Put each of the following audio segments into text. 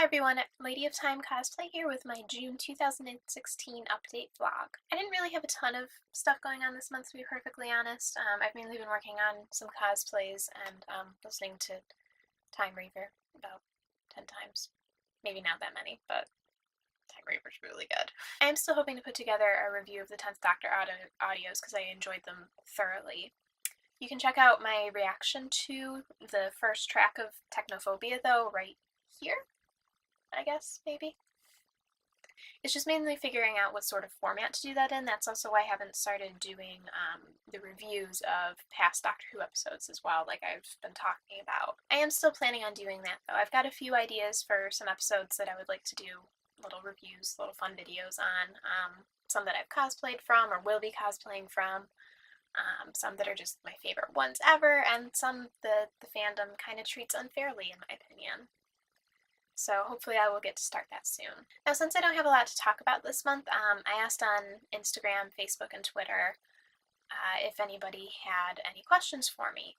everyone, Lady of Time Cosplay here with my June 2016 update vlog. I didn't really have a ton of stuff going on this month, to be perfectly honest. I've mainly been working on some cosplays and listening to Time Reaver about 10 times. Maybe not that many, but Time Reaver's really good. I am still hoping to put together a review of the 10th Doctor audios because I enjoyed them thoroughly. You can check out my reaction to the first track of Technophobia, though, right here, I guess, maybe. It's just mainly figuring out what sort of format to do that in. That's also why I haven't started doing the reviews of past Doctor Who episodes as well, like I've been talking about. I am still planning on doing that, though. I've got a few ideas for some episodes that I would like to do little reviews, little fun videos on. Some that I've cosplayed from or will be cosplaying from. Some that are just my favorite ones ever, and some that the fandom kind of treats unfairly, in my opinion. So hopefully I will get to start that soon. Now, since I don't have a lot to talk about this month, I asked on Instagram, Facebook, and Twitter if anybody had any questions for me.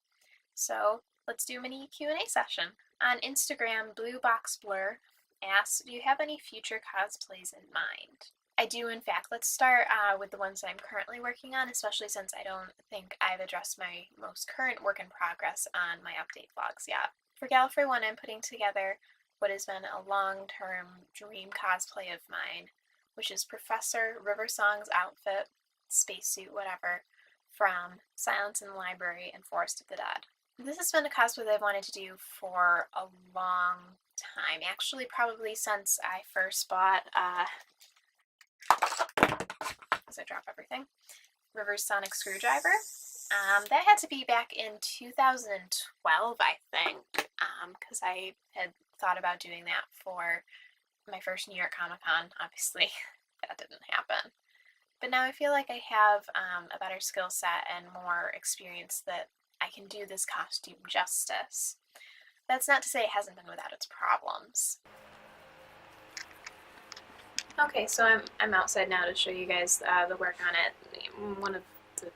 So let's do a mini Q&A session. On Instagram, Blue Box Blur asks, do you have any future cosplays in mind? I do, in fact. Let's start with the ones that I'm currently working on, especially since I don't think I've addressed my most current work in progress on my update vlogs yet. For Gallifrey 1, I'm putting together what has been a long-term dream cosplay of mine, which is Professor Riversong's outfit, spacesuit, whatever, from Silence in the Library and Forest of the Dead. This has been a cosplay that I've wanted to do for a long time, actually probably since I first bought, as I drop everything, River's Sonic Screwdriver. That had to be back in 2012, I think, because I had thought about doing that for my first New York Comic Con. Obviously, that didn't happen. But now I feel like I have a better skill set and more experience that I can do this costume justice. That's not to say it hasn't been without its problems. Okay, so I'm outside now to show you guys the work on it. One of the...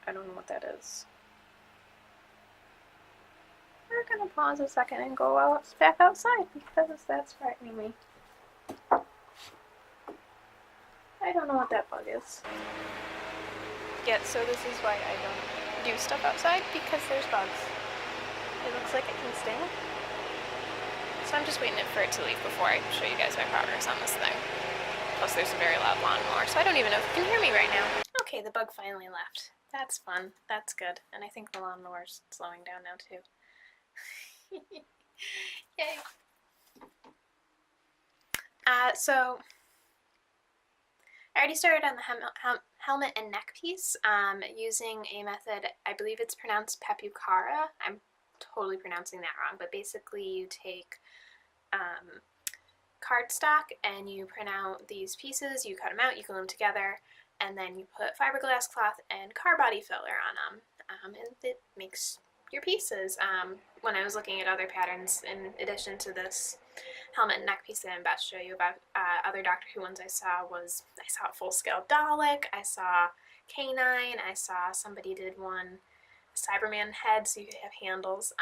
I don't know what that is. We're gonna pause a second and go back outside because that's frightening me. I don't know what that bug is. Yeah, so this is why I don't do stuff outside, because there's bugs. It looks like it can sting. So I'm just waiting for it to leave before I show you guys my progress on this thing. Plus there's a very loud lawnmower, so I don't even know if you can hear me right now. Okay, the bug finally left. That's fun. That's good. And I think the lawnmower's slowing down now too. Yay. So I already started on the helmet and neck piece using a method, I believe it's pronounced Pepukara. I'm totally pronouncing that wrong, but basically you take cardstock and you print out these pieces, you cut them out, you glue them together, and then you put fiberglass cloth and car body filler on them, and it makes your pieces. When I was looking at other patterns, in addition to this helmet and neck piece that I'm about to show you about, other Doctor Who ones I saw a full-scale Dalek, I saw K9, I saw somebody did one Cyberman head so you could have handles,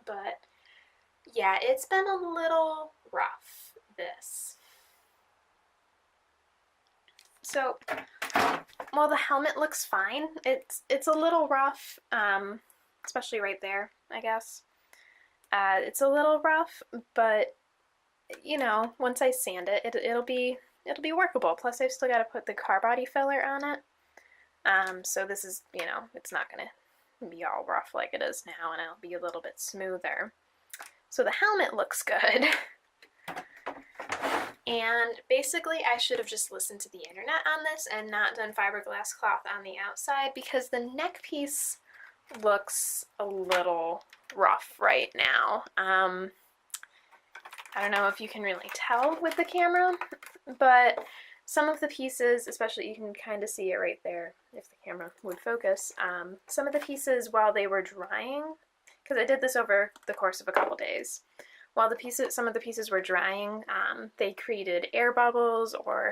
but yeah, it's been a little rough, this. So, while the helmet looks fine, it's a little rough, especially right there, I guess. It's a little rough, but you know, once I sand it, it'll be workable. Plus, I've still got to put the car body filler on it. So this is, you know, it's not gonna be all rough like it is now, and it'll be a little bit smoother. So the helmet looks good. And basically, I should have just listened to the internet on this and not done fiberglass cloth on the outside, because the neck piece looks a little rough right now. I don't know if you can really tell with the camera, but some of the pieces, especially you can kind of see it right there if the camera would focus, some of the pieces while they were drying, because I did this over the course of a couple days, while some of the pieces were drying, they created air bubbles or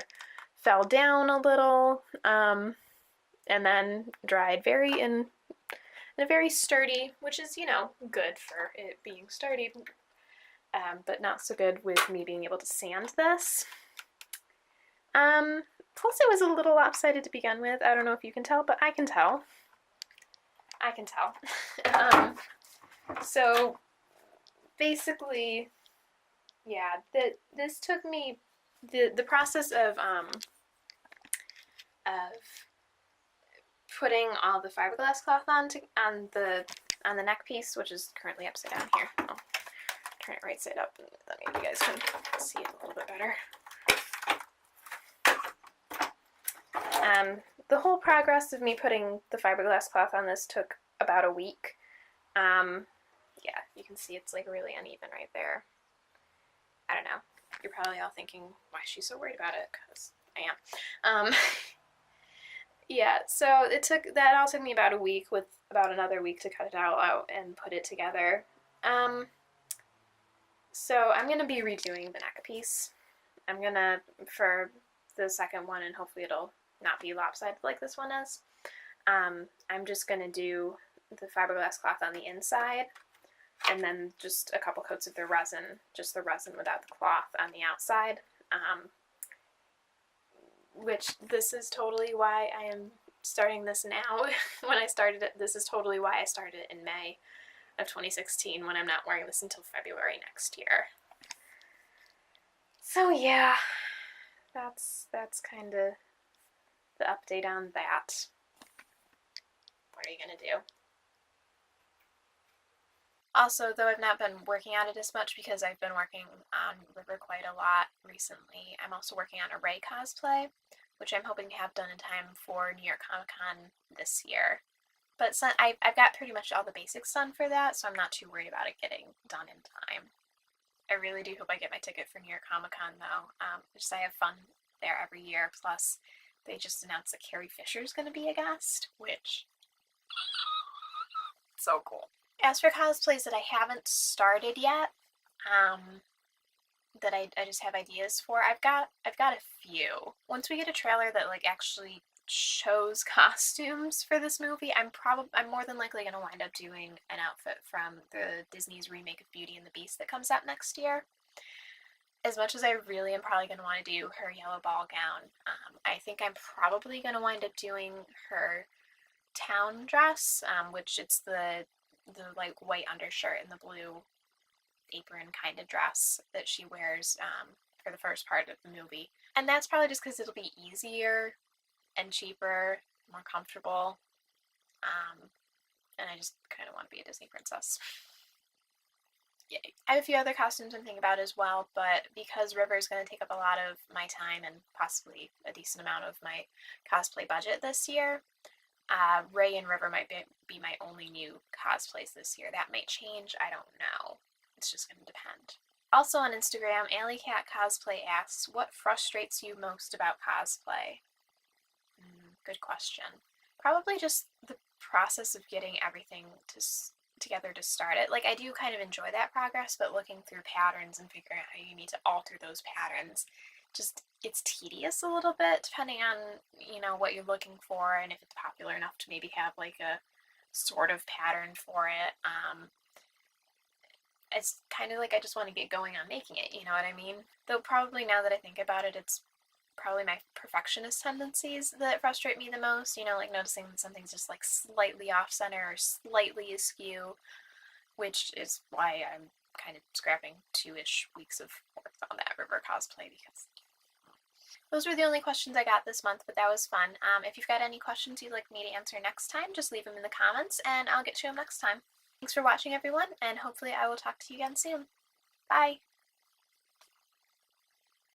fell down a little, and then dried in a very sturdy, which is, you know, good for it being sturdy, but not so good with me being able to sand this. Plus it was a little lopsided to begin with. I don't know if you can tell, but I can tell. I can tell. So basically, yeah, this took me the process of putting all the fiberglass cloth on the neck piece, which is currently upside down here. I'll turn it right side up, and then maybe you guys can see it a little bit better. The whole progress of me putting the fiberglass cloth on this took about a week. Yeah, you can see it's like really uneven right there. I don't know. You're probably all thinking, why is she so worried about it? Because I am. Yeah, so that all took me about a week, with about another week to cut it all out and put it together. So I'm gonna be redoing the neck piece. I'm gonna, for the second one, and hopefully it'll not be lopsided like this one is. I'm just gonna do the fiberglass cloth on the inside, and then just a couple coats of the resin, just the resin without the cloth on the outside. Which this is totally why I am starting this now. When I started it, this is totally why I started it in May of 2016, when I'm not wearing this until February next year. So yeah, that's kind of the update on that. What are you gonna do? Also, though I've not been working on it as much because I've been working on River quite a lot recently, I'm also working on a Rey cosplay, which I'm hoping to have done in time for New York Comic Con this year. But I've got pretty much all the basics done for that, so I'm not too worried about it getting done in time. I really do hope I get my ticket for New York Comic Con, though. Just I have fun there every year. Plus, they just announced that Carrie Fisher's going to be a guest, which so cool. As for cosplays that I haven't started yet, that I just have ideas for, I've got a few. Once we get a trailer that like actually shows costumes for this movie, I'm more than likely going to wind up doing an outfit from the Disney's remake of Beauty and the Beast that comes out next year. As much as I really am probably going to want to do her yellow ball gown, I think I'm probably going to wind up doing her town dress, which it's the like white undershirt and the blue apron kind of dress that she wears for the first part of the movie. And that's probably just because it'll be easier and cheaper, more comfortable, and I just kind of want to be a Disney princess. Yay. I have a few other costumes I'm thinking about as well, but because River's going to take up a lot of my time and possibly a decent amount of my cosplay budget this year, Rey and River might be my only new cosplays this year. That might change, I don't know. It's just going to depend. Also on Instagram, AlleyCat Cosplay asks, what frustrates you most about cosplay? Good question. Probably just the process of getting everything together to start it. Like, I do kind of enjoy that progress, but looking through patterns and figuring out how you need to alter those patterns, just, it's tedious a little bit, depending on, you know, what you're looking for and if it's popular enough to maybe have like a sort of pattern for it. It's kind of like I just want to get going on making it, you know what I mean? Though probably now that I think about it, it's probably my perfectionist tendencies that frustrate me the most, you know, like noticing that something's just like slightly off center or slightly askew, which is why I'm kind of scrapping 2-ish weeks of work on that River cosplay, because those were the only questions I got this month, but that was fun. If you've got any questions you'd like me to answer next time, just leave them in the comments and I'll get to them next time. Thanks for watching, everyone, and hopefully I will talk to you again soon. Bye!